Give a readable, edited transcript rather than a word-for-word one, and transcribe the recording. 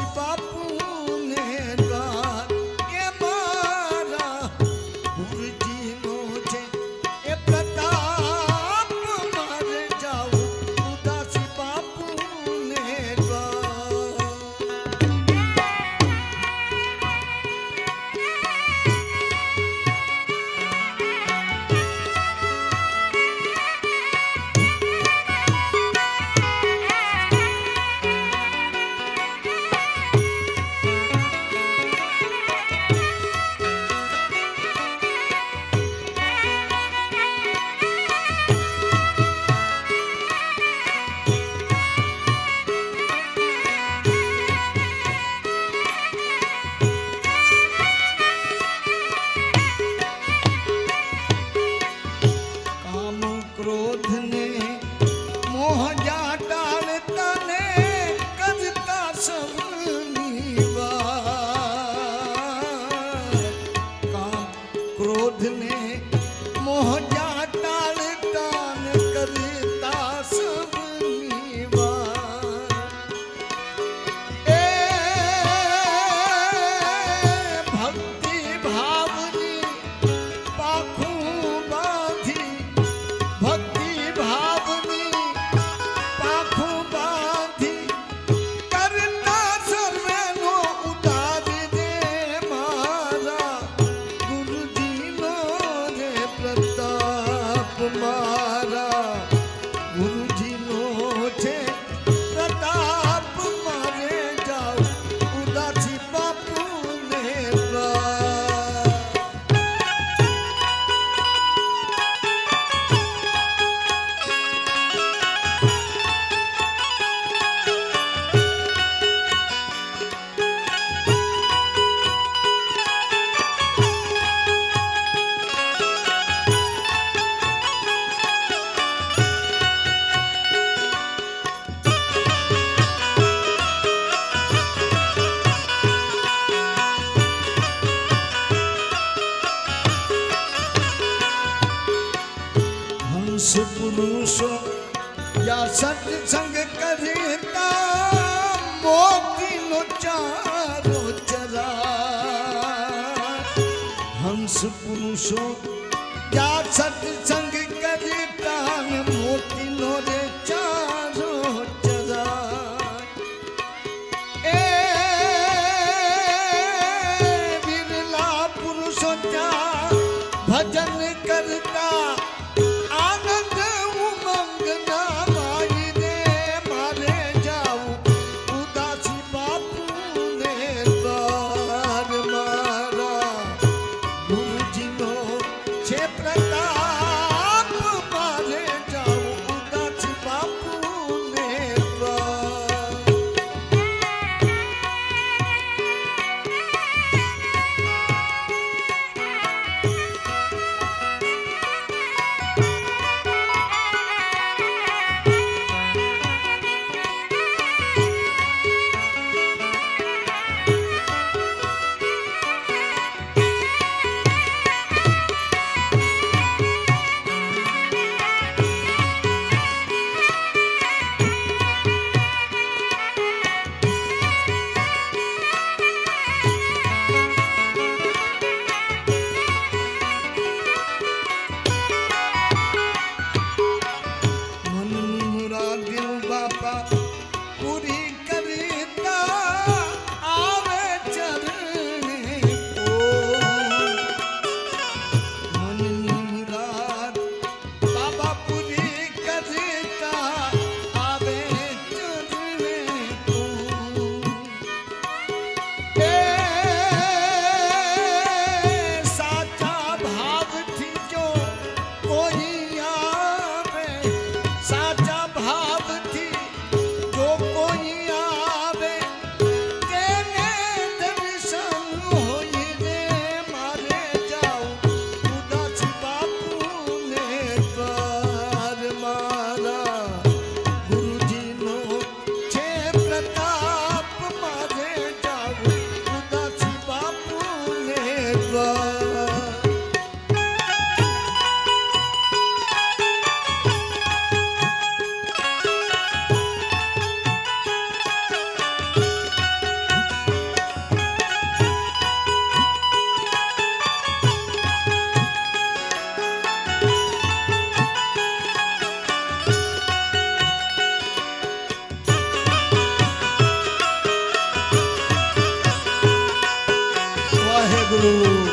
ઉદાસી બાપુને દ્વાર કે મારા ગુરુજીનો છે એ પ્રતાપ મારે જાવું ઉદાસી બાપુને દ્વાર ક્રોધને મોહ જાટાળતા ને કરતા સૌની વાર કામ ક્રોધને મોહ જાટાળતા ને કરતા સૌની વાર એ ભક્તિ ભાવની પાખું બાંધી ભક્તિ ભાવની પાખું બાંધી કરતા સર્વેનો ઉતારી દે મારા ગુરુજીનો રે પ્રતાપ મારા ગુરુજીનો છે પ્રતાપ મારે જાઉં ઉદાસી બાપુને દ્વાર હંસ પુરુષો યા સત્સંગ કરતા મોતીનો ચારો ચરા હંસ પુરુષો યા સત્સંગ કરતા મોતીનો રે ચારો ચરા એ વિરલા પુરુષો ત્યાં ભજન કરતા આનંદ ઉમંગ ના માઈ દે મારે જાઉં ઉદાસી બાપુને દ્વાર મારા ગુરુજીનો છે પ્રતાપ ગુરુ